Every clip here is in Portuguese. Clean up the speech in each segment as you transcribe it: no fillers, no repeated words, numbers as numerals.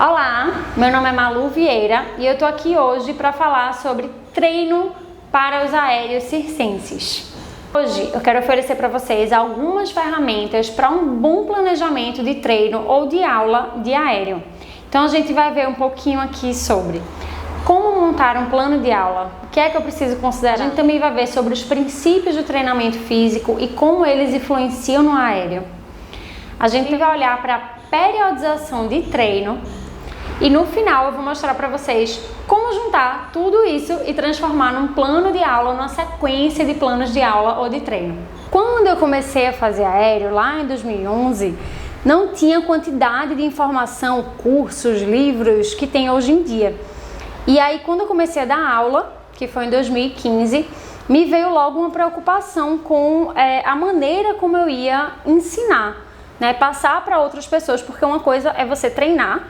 Olá, meu nome é Malu Vieira e eu tô aqui hoje para falar sobre treino para os aéreos circenses. Hoje eu quero oferecer para vocês algumas ferramentas para um bom planejamento de treino ou de aula de aéreo. Então a gente vai ver um pouquinho aqui sobre como montar um plano de aula, o que é que eu preciso considerar. A gente também vai ver sobre os princípios do treinamento físico e como eles influenciam no aéreo. A gente vai olhar para a periodização de treino e no final eu vou mostrar para vocês como juntar tudo isso e transformar num plano de aula, numa sequência de planos de aula ou de treino. Quando eu comecei a fazer aéreo, lá em 2011, não tinha quantidade de informação, cursos, livros que tem hoje em dia. E aí quando eu comecei a dar aula, que foi em 2015, me veio logo uma preocupação com a maneira como eu ia ensinar, né? Passar para outras pessoas, porque uma coisa é você treinar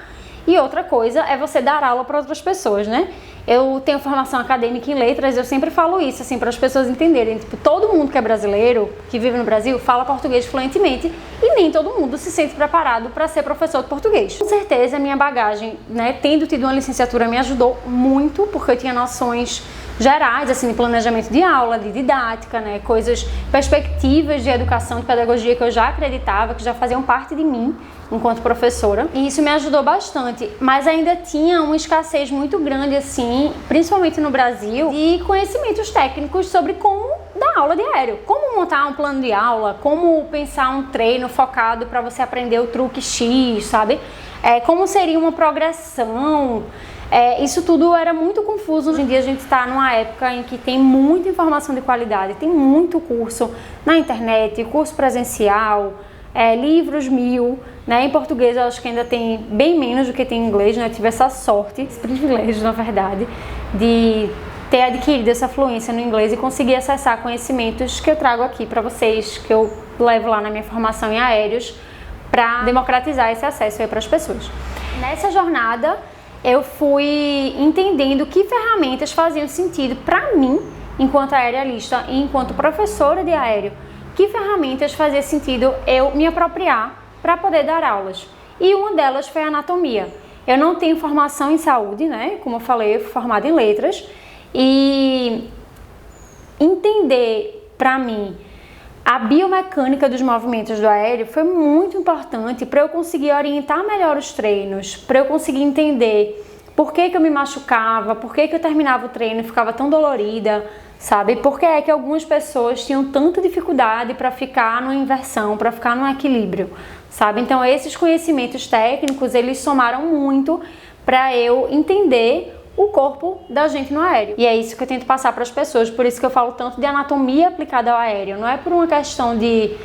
e outra coisa é você dar aula para outras pessoas, né? Eu tenho formação acadêmica em letras, eu sempre falo isso, assim, para as pessoas entenderem. Tipo, todo mundo que é brasileiro, que vive no Brasil, fala português fluentemente e nem todo mundo se sente preparado para ser professor de português. Com certeza, a minha bagagem, né, tendo tido uma licenciatura, me ajudou muito, porque eu tinha noções gerais, assim, de planejamento de aula, de didática, né, coisas, perspectivas de educação, de pedagogia que eu já acreditava, que já faziam parte de mim enquanto professora, e isso me ajudou bastante, mas ainda tinha uma escassez muito grande, assim, principalmente no Brasil, de conhecimentos técnicos sobre como dar aula de aéreo, como montar um plano de aula, como pensar um treino focado para você aprender o truque X, sabe? Como seria uma progressão. Isso tudo era muito confuso. Hoje em dia a gente está numa época em que tem muita informação de qualidade, tem muito curso na internet, curso presencial, livros 1000, né? Em português eu acho que ainda tem bem menos do que tem em inglês, né? Eu tive essa sorte, esse privilégio, na verdade, de ter adquirido essa fluência no inglês e conseguir acessar conhecimentos que eu trago aqui para vocês, que eu levo lá na minha formação em aéreos, para democratizar esse acesso aí para as pessoas. Nessa jornada eu fui entendendo que ferramentas faziam sentido para mim, enquanto aerialista e enquanto professora de aéreo, que ferramentas fazia sentido eu me apropriar para poder dar aulas. E uma delas foi a anatomia. Eu não tenho formação em saúde, né? Como eu falei, eu fui formada em letras, e entender para mim a biomecânica dos movimentos do aéreo foi muito importante para eu conseguir orientar melhor os treinos, para eu conseguir entender por que eu me machucava, por que eu terminava o treino e ficava tão dolorida, sabe? Por que é que algumas pessoas tinham tanta dificuldade para ficar numa inversão, para ficar num equilíbrio, sabe? Então esses conhecimentos técnicos, eles somaram muito para eu entender o corpo da gente no aéreo. E é isso que eu tento passar para as pessoas, por isso que eu falo tanto de anatomia aplicada ao aéreo. Não é por uma questão de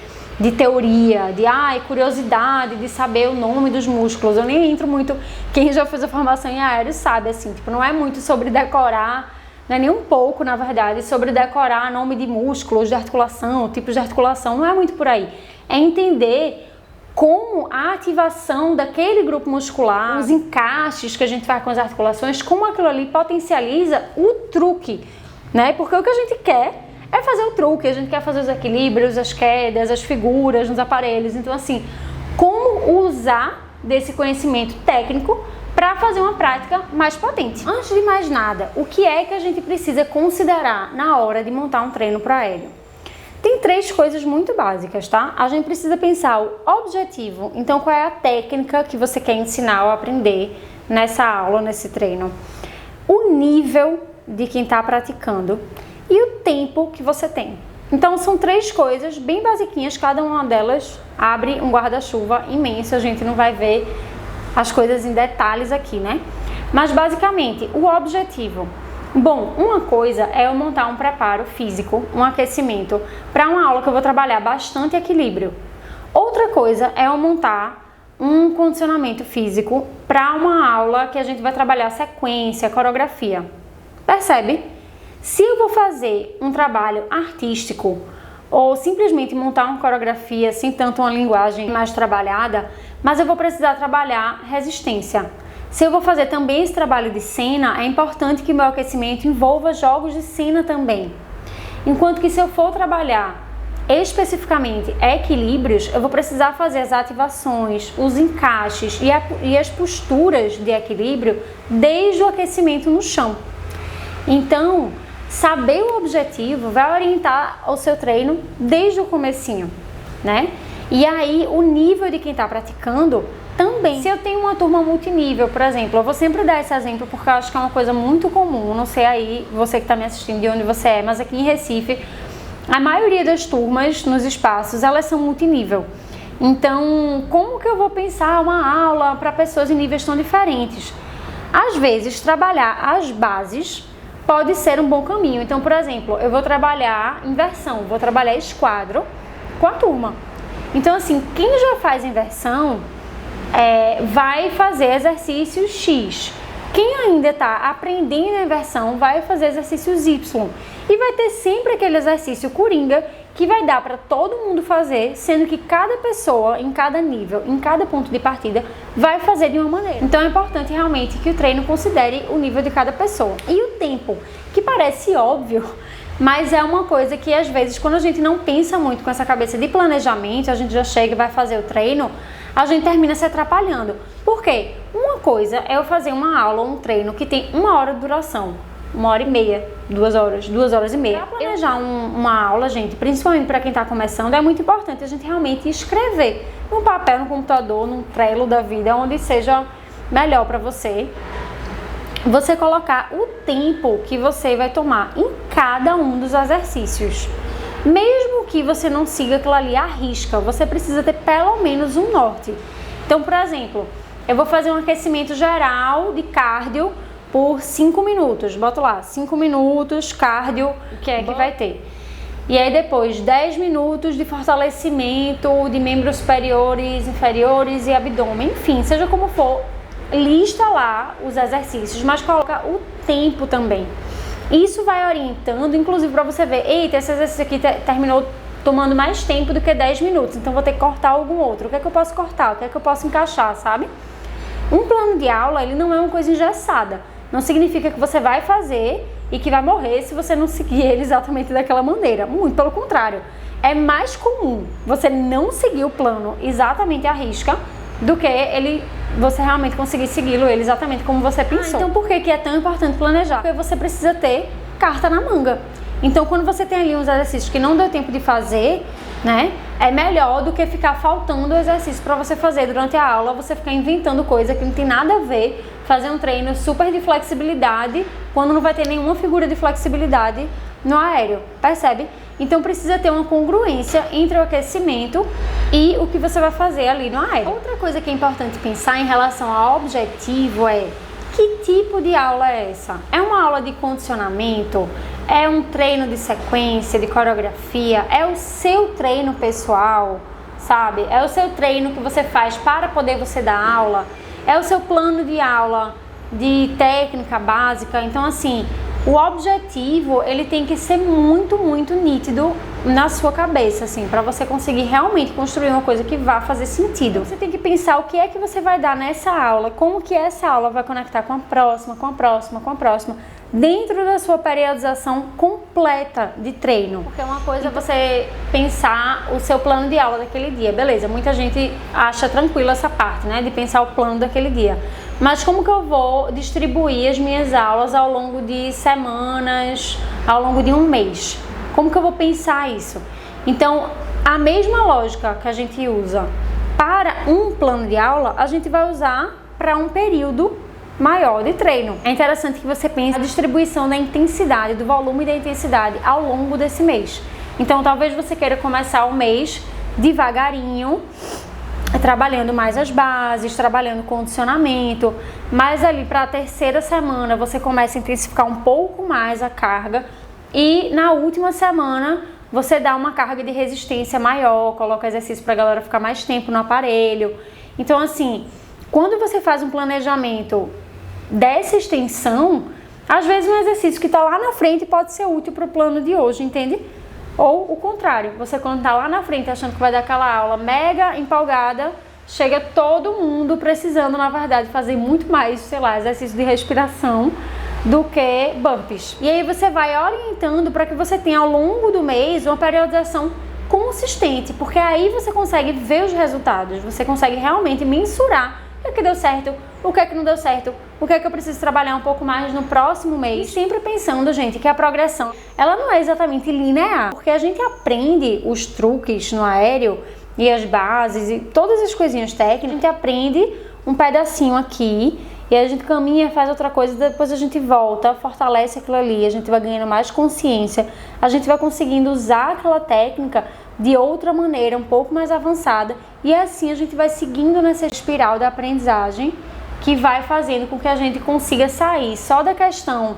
teoria, de curiosidade, de saber o nome dos músculos. Eu nem entro muito, quem já fez a formação em aéreo sabe, assim, tipo, não é muito sobre decorar, não é nem um pouco, na verdade, sobre decorar nome de músculos, de articulação, tipos de articulação, não é muito por aí. É entender como a ativação daquele grupo muscular, os encaixes que a gente faz com as articulações, como aquilo ali potencializa o truque, né? Porque o que a gente quer é fazer o truque, a gente quer fazer os equilíbrios, as quedas, as figuras nos aparelhos. Então, assim, como usar desse conhecimento técnico para fazer uma prática mais potente. Antes de mais nada, o que é que a gente precisa considerar na hora de montar um treino para aéreo? Tem 3 coisas muito básicas, tá? A gente precisa pensar o objetivo. Então, qual é a técnica que você quer ensinar ou aprender nessa aula, nesse treino? O nível de quem está praticando e o tempo que você tem. Então, são 3 coisas bem basiquinhas. Cada uma delas abre um guarda-chuva imenso. A gente não vai ver as coisas em detalhes aqui, né? Mas, basicamente, o objetivo. Bom, uma coisa é eu montar um preparo físico, um aquecimento, para uma aula que eu vou trabalhar bastante equilíbrio. Outra coisa é eu montar um condicionamento físico para uma aula que a gente vai trabalhar sequência, coreografia. Percebe? Se eu vou fazer um trabalho artístico ou simplesmente montar uma coreografia sem tanto uma linguagem mais trabalhada, mas eu vou precisar trabalhar resistência. Se eu vou fazer também esse trabalho de cena, é importante que meu aquecimento envolva jogos de cena também. Enquanto que se eu for trabalhar especificamente equilíbrios, eu vou precisar fazer as ativações, os encaixes e as posturas de equilíbrio desde o aquecimento no chão. Então, saber o objetivo vai orientar o seu treino desde o comecinho, né? E aí, o nível de quem está praticando também. Se eu tenho uma turma multinível, por exemplo, eu vou sempre dar esse exemplo porque eu acho que é uma coisa muito comum. Não sei aí, você que está me assistindo, de onde você é, mas aqui em Recife, a maioria das turmas nos espaços, elas são multinível. Então, como que eu vou pensar uma aula para pessoas em níveis tão diferentes? Às vezes, trabalhar as bases pode ser um bom caminho. Então, por exemplo, eu vou trabalhar inversão, vou trabalhar esquadro com a turma. Então, assim, quem já faz inversão vai fazer exercícios X. Quem ainda está aprendendo a inversão vai fazer exercícios Y. E vai ter sempre aquele exercício coringa que vai dar para todo mundo fazer, sendo que cada pessoa, em cada nível, em cada ponto de partida, vai fazer de uma maneira. Então é importante realmente que o treino considere o nível de cada pessoa. E o tempo, que parece óbvio, mas é uma coisa que às vezes, quando a gente não pensa muito com essa cabeça de planejamento, a gente já chega e vai fazer o treino, a gente termina se atrapalhando. Por quê? Uma coisa é eu fazer uma aula ou um treino que tem 1 hora de duração, 1h30, 2 horas, 2h30. Para planejar uma aula, gente, principalmente para quem está começando, é muito importante a gente realmente escrever num papel, no computador, num Trello da vida, onde seja melhor para você. Você colocar o tempo que você vai tomar em cada um dos exercícios. Mesmo que você não siga aquilo ali à risca, você precisa ter pelo menos um norte. Então, por exemplo, eu vou fazer um aquecimento geral de cardio por 5 minutos. Boto lá, 5 minutos, cardio, o que é que vai ter? E aí depois, 10 minutos de fortalecimento de membros superiores, inferiores e abdômen. Enfim, seja como for, lista lá os exercícios, mas coloca o tempo também. Isso vai orientando, inclusive para você ver, eita, esse exercício aqui terminou tomando mais tempo do que 10 minutos, então vou ter que cortar algum outro. O que é que eu posso cortar? O que é que eu posso encaixar, sabe? Um plano de aula, ele não é uma coisa engessada. Não significa que você vai fazer e que vai morrer se você não seguir ele exatamente daquela maneira. Muito pelo contrário. É mais comum você não seguir o plano exatamente à risca do que você realmente conseguir segui-lo ele exatamente como você pensou. Então por que é tão importante planejar? Porque você precisa ter carta na manga. Então quando você tem ali uns exercícios que não deu tempo de fazer, né, é melhor do que ficar faltando o exercício para você fazer durante a aula, você ficar inventando coisa que não tem nada a ver, fazer um treino super de flexibilidade quando não vai ter nenhuma figura de flexibilidade no aéreo, percebe? Então precisa ter uma congruência entre o aquecimento e o que você vai fazer ali no aéreo. Outra coisa que é importante pensar em relação ao objetivo é: que tipo de aula é essa? É uma aula de condicionamento? É um treino de sequência, de coreografia? É o seu treino pessoal, sabe? É o seu treino que você faz para poder você dar aula? É o seu plano de aula de técnica básica? Então assim, o objetivo, ele tem que ser muito, muito nítido na sua cabeça, assim, para você conseguir realmente construir uma coisa que vá fazer sentido. Você tem que pensar o que é que você vai dar nessa aula, como que essa aula vai conectar com a próxima, com a próxima, com a próxima, dentro da sua periodização completa de treino. Porque uma coisa é você pensar o seu plano de aula daquele dia, beleza, muita gente acha tranquila essa parte, né, de pensar o plano daquele dia. Mas como que eu vou distribuir as minhas aulas ao longo de semanas, ao longo de um mês? Como que eu vou pensar isso? Então, a mesma lógica que a gente usa para um plano de aula, a gente vai usar para um período maior de treino. É interessante que você pense a distribuição da intensidade, do volume da intensidade ao longo desse mês. Então, talvez você queira começar o mês devagarinho, trabalhando mais as bases, trabalhando condicionamento, mas ali para a 3ª semana você começa a intensificar um pouco mais a carga e na última semana você dá uma carga de resistência maior, coloca exercício para a galera ficar mais tempo no aparelho. Então assim, quando você faz um planejamento dessa extensão, às vezes um exercício que está lá na frente pode ser útil para o plano de hoje, entende? Ou o contrário, você quando tá lá na frente achando que vai dar aquela aula mega empolgada, chega todo mundo precisando, na verdade, fazer muito mais, sei lá, exercício de respiração do que bumps. E aí você vai orientando para que você tenha ao longo do mês uma periodização consistente, porque aí você consegue ver os resultados, você consegue realmente mensurar o que deu certo, o que não deu certo, o que eu preciso trabalhar um pouco mais no próximo mês. E sempre pensando, gente, que a progressão, ela não é exatamente linear, porque a gente aprende os truques no aéreo e as bases e todas as coisinhas técnicas, a gente aprende um pedacinho aqui e a gente caminha, faz outra coisa, depois a gente volta, fortalece aquilo ali, a gente vai ganhando mais consciência, a gente vai conseguindo usar aquela técnica de outra maneira, um pouco mais avançada, e assim a gente vai seguindo nessa espiral da aprendizagem que vai fazendo com que a gente consiga sair só da questão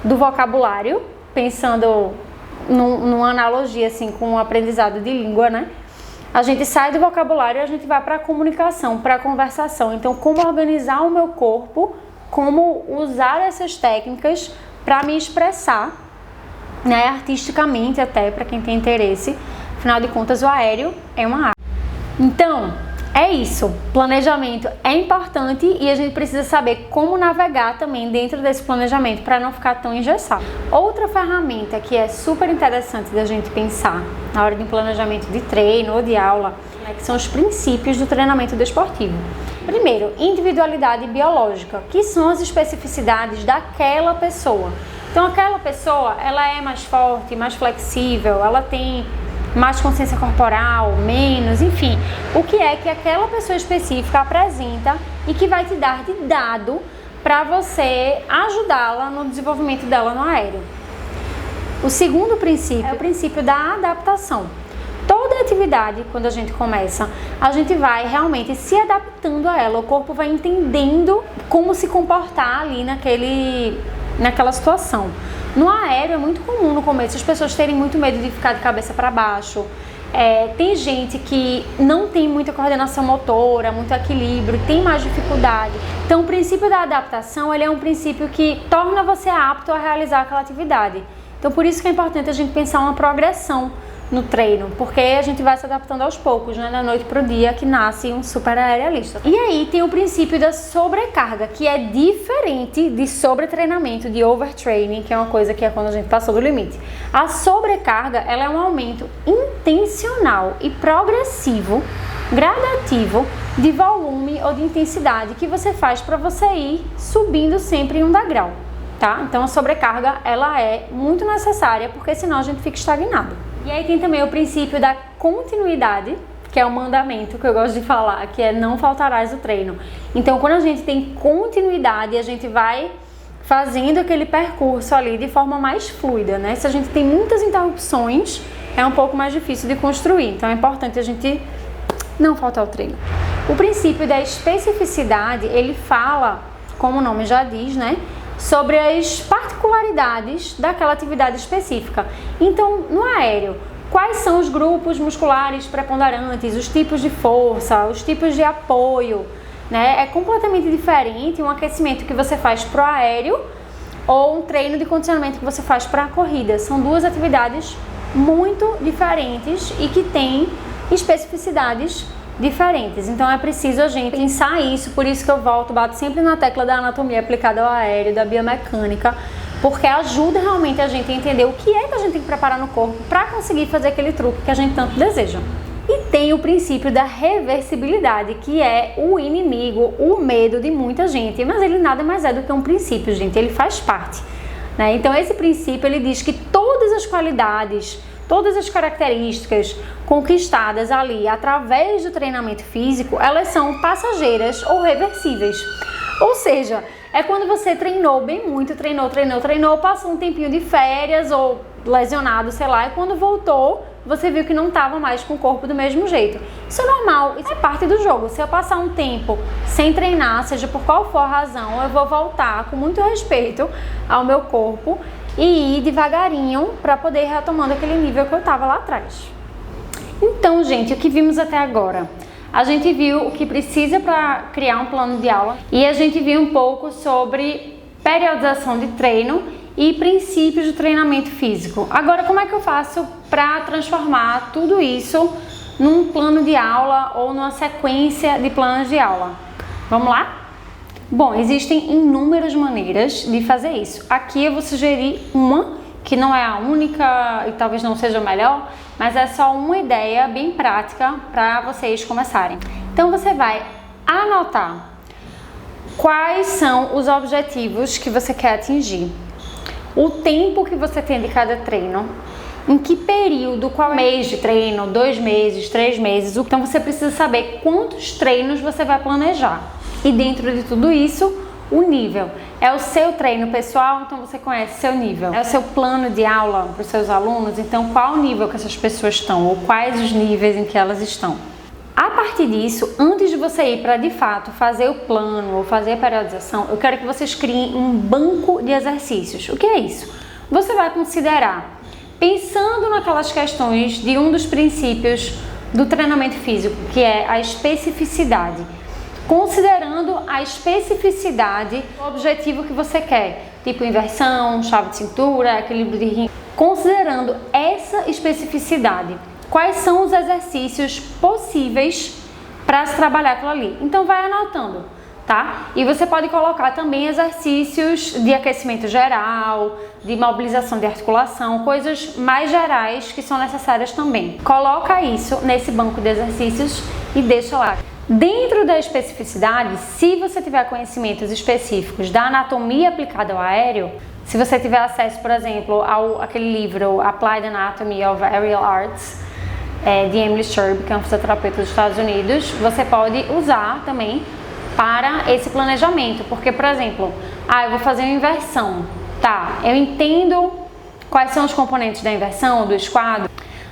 do vocabulário, pensando numa analogia assim com o aprendizado de língua, né? A gente sai do vocabulário e a gente vai para a comunicação, para a conversação. Então, como organizar o meu corpo, como usar essas técnicas para me expressar, né, artisticamente até, para quem tem interesse. Afinal de contas, o aéreo é uma arte. Então, é isso. Planejamento é importante e a gente precisa saber como navegar também dentro desse planejamento para não ficar tão engessado. Outra ferramenta que é super interessante da gente pensar na hora de um planejamento de treino ou de aula, né, que são os princípios do treinamento desportivo. Primeiro, individualidade biológica, que são as especificidades daquela pessoa. Então, aquela pessoa, ela é mais forte, mais flexível, ela tem mais consciência corporal, menos, enfim, o que é que aquela pessoa específica apresenta e que vai te dar de dado para você ajudá-la no desenvolvimento dela no aéreo. O segundo princípio é o princípio da adaptação. Toda atividade, quando a gente começa, a gente vai realmente se adaptando a ela, o corpo vai entendendo como se comportar ali naquela situação. No aéreo é muito comum no começo as pessoas terem muito medo de ficar de cabeça para baixo. Tem gente que não tem muita coordenação motora, muito equilíbrio, tem mais dificuldade. Então o princípio da adaptação, ele é um princípio que torna você apto a realizar aquela atividade. Então por isso que é importante a gente pensar uma progressão no treino, porque a gente vai se adaptando aos poucos, né, da noite para o dia, que nasce um super aerialista. E aí tem o princípio da sobrecarga, que é diferente de sobretreinamento, de overtraining, que é uma coisa que é quando a gente passou do limite. A sobrecarga, ela é um aumento intencional e progressivo, gradativo, de volume ou de intensidade que você faz para você ir subindo sempre em um degrau, tá? Então a sobrecarga, ela é muito necessária, porque senão a gente fica estagnado. E aí tem também o princípio da continuidade, que é o mandamento que eu gosto de falar, que é não faltarás o treino. Então, quando a gente tem continuidade, a gente vai fazendo aquele percurso ali de forma mais fluida, né? Se a gente tem muitas interrupções, é um pouco mais difícil de construir. Então, é importante a gente não faltar o treino. O princípio da especificidade, ele fala, como o nome já diz, né, sobre as particularidades daquela atividade específica. Então, no aéreo, quais são os grupos musculares preponderantes, os tipos de força, os tipos de apoio, né? É completamente diferente um aquecimento que você faz para o aéreo ou um treino de condicionamento que você faz para a corrida. São duas atividades muito diferentes e que têm especificidades diferentes. Então é preciso a gente pensar isso, por isso que eu bato sempre na tecla da anatomia aplicada ao aéreo, da biomecânica, porque ajuda realmente a gente a entender o que é que a gente tem que preparar no corpo para conseguir fazer aquele truque que a gente tanto deseja. E tem o princípio da reversibilidade, que é o inimigo, o medo de muita gente, mas ele nada mais é do que um princípio, gente, ele faz parte, né? Então esse princípio, ele diz que todas as qualidades, todas as características conquistadas ali através do treinamento físico, elas são passageiras ou reversíveis. Ou seja, é quando você treinou bem muito, treinou, passou um tempinho de férias ou lesionado, sei lá, e quando voltou, você viu que não estava mais com o corpo do mesmo jeito. Isso é normal, isso é parte do jogo. Se eu passar um tempo sem treinar, seja por qual for a razão, eu vou voltar com muito respeito ao meu corpo e ir devagarinho para poder ir retomando aquele nível que eu estava lá atrás. Então, gente, o que vimos até agora? A gente viu o que precisa para criar um plano de aula e a gente viu um pouco sobre periodização de treino e princípios de treinamento físico. Agora, como é que eu faço para transformar tudo isso num plano de aula ou numa sequência de planos de aula? Vamos lá? Bom, existem inúmeras maneiras de fazer isso. Aqui eu vou sugerir uma que não é a única e talvez não seja a melhor, mas é só uma ideia bem prática para vocês começarem. Então você vai anotar quais são os objetivos que você quer atingir, o tempo que você tem de cada treino, em que período, qual mês de treino, 2 meses, 3 meses. Então você precisa saber quantos treinos você vai planejar. E dentro de tudo isso, o nível. É o seu treino pessoal, então você conhece seu nível. É o seu plano de aula para os seus alunos, então qual o nível que essas pessoas estão, ou quais os níveis em que elas estão. A partir disso, antes de você ir para de fato fazer o plano ou fazer a periodização, eu quero que vocês criem um banco de exercícios. O que é isso? Você vai considerar, pensando naquelas questões de um dos princípios do treinamento físico, que é a especificidade. Considerando a especificidade do objetivo que você quer, tipo inversão, chave de cintura, equilíbrio de rim. Considerando essa especificidade, quais são os exercícios possíveis para se trabalhar aquilo ali? Então vai anotando, tá? E você pode colocar também exercícios de aquecimento geral, de mobilização de articulação, coisas mais gerais que são necessárias também. Coloca isso nesse banco de exercícios e deixa lá. Dentro da especificidade, se você tiver conhecimentos específicos da anatomia aplicada ao aéreo, se você tiver acesso, por exemplo, aquele livro Applied Anatomy of Aerial Arts, de Emily Sherb, que é uma fisioterapeuta dos Estados Unidos, você pode usar também para esse planejamento. Porque, por exemplo, eu vou fazer uma inversão, tá? Eu entendo quais são os componentes da inversão, do esquadro.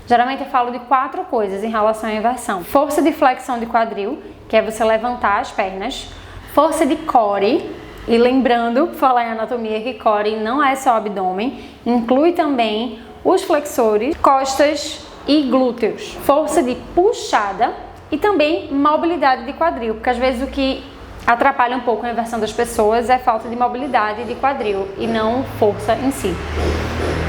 Geralmente eu falo de 4 coisas em relação à inversão. Força de flexão de quadril, que é você levantar as pernas. Força de core, e lembrando, falar em anatomia, que core não é só abdômen, inclui também os flexores, costas e glúteos. Força de puxada e também mobilidade de quadril, porque às vezes o que atrapalha um pouco a inversão das pessoas é falta de mobilidade de quadril e não força em si.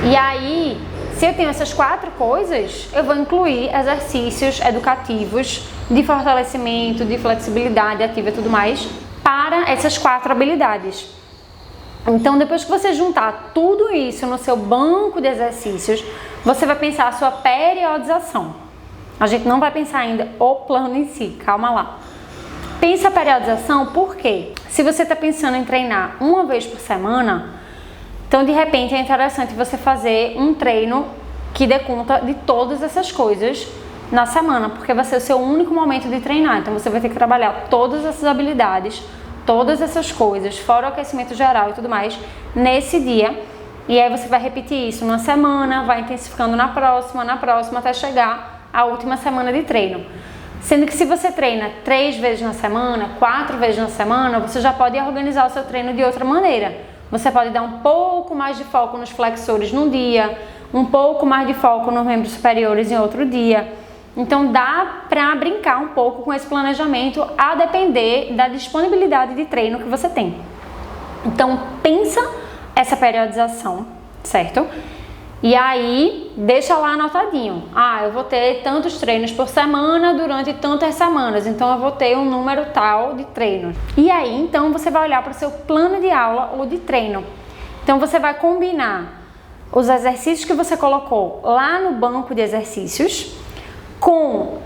E aí, se eu tenho essas 4 coisas, eu vou incluir exercícios educativos de fortalecimento, de flexibilidade ativa e tudo mais para essas 4 habilidades. Então, depois que você juntar tudo isso no seu banco de exercícios, você vai pensar a sua periodização. A gente não vai pensar ainda o plano em si, calma lá. Pensa a periodização porque se você está pensando em treinar uma vez por semana, então de repente é interessante você fazer um treino que dê conta de todas essas coisas na semana, porque vai ser o seu único momento de treinar. Então você vai ter que trabalhar todas essas habilidades, todas essas coisas, fora o aquecimento geral e tudo mais, nesse dia. E aí você vai repetir isso numa semana, vai intensificando na próxima, até chegar à última semana de treino. Sendo que se você treina 3 vezes na semana, 4 vezes na semana, você já pode organizar o seu treino de outra maneira. Você pode dar um pouco mais de foco nos flexores num dia, um pouco mais de foco nos membros superiores em outro dia. Então dá para brincar um pouco com esse planejamento a depender da disponibilidade de treino que você tem. Então pensa essa periodização, certo? E aí deixa lá anotadinho. Eu vou ter tantos treinos por semana durante tantas semanas, então eu vou ter um número tal de treinos. E aí então você vai olhar para o seu plano de aula ou de treino. Então você vai combinar os exercícios que você colocou lá no banco de exercícios com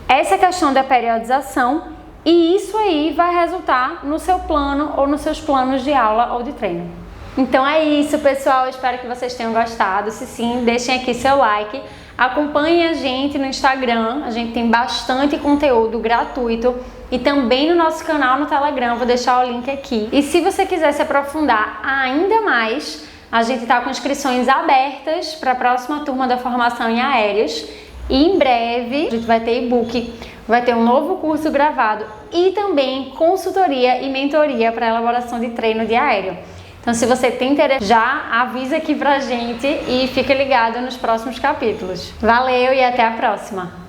essa questão da periodização, e isso aí vai resultar no seu plano ou nos seus planos de aula ou de treino. Então é isso, pessoal, espero que vocês tenham gostado. Se sim, deixem aqui seu like, acompanhem a gente no Instagram, a gente tem bastante conteúdo gratuito, e também no nosso canal no Telegram, vou deixar o link aqui. E se você quiser se aprofundar ainda mais, a gente está com inscrições abertas para a próxima turma da formação em aéreos. E em breve a gente vai ter e-book, vai ter um novo curso gravado e também consultoria e mentoria para elaboração de treino de aéreo. Então, se você tem interesse, já avisa aqui pra gente e fica ligado nos próximos capítulos. Valeu e até a próxima!